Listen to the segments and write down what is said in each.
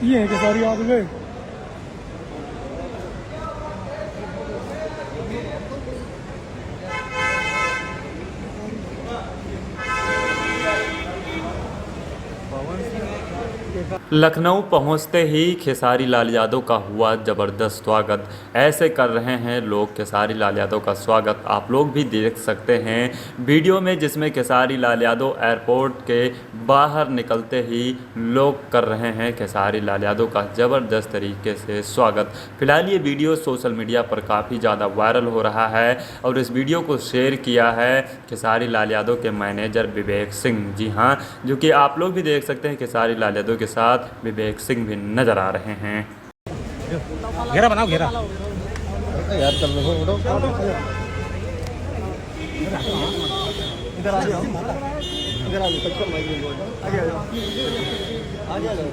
ये है कि सारी आग में लखनऊ पहुंचते ही खेसारी लाल यादव का हुआ ज़बरदस्त स्वागत। ऐसे कर रहे हैं लोग खेसारी लाल यादव का स्वागत। आप लोग भी देख सकते हैं वीडियो में, जिसमें खेसारी लाल यादव एयरपोर्ट के बाहर निकलते ही लोग कर रहे हैं खेसारी लाल यादव का ज़बरदस्त तरीके से स्वागत। फिलहाल ये वीडियो सोशल मीडिया पर काफ़ी ज़्यादा वायरल हो रहा है और इस वीडियो को शेयर किया है खेसारी लाल यादव के मैनेजर विवेक सिंह। जी हाँ, जो कि आप लोग भी देख सकते हैं खेसारी लाल यादव के साथ विवेक सिंह भी नजर आ रहे हैं। घेरा बनाओ, घेरा यार चल रहे हो इधर आ जाओ, इधर आ जाओ, टक्कर माइक आ जाओ।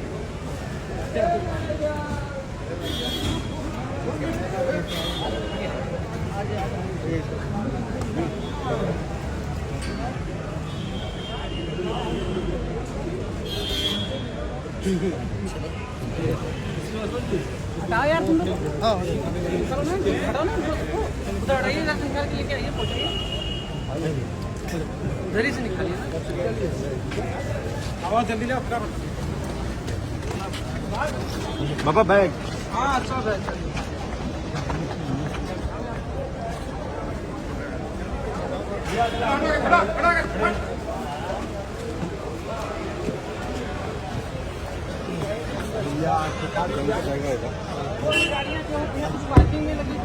हटाओ यार तुम लोग। हाँ हटाओ ना उधर हटाइए, इधर निकाल के लेके आइए, पहुंचाइए उधर ही से निकालिए ना। आवाज जल्दी ले अपना बाबा बैग। हाँ अच्छा बैग गाड़ियाँ जो हैं कुछ पार्किंग में लगी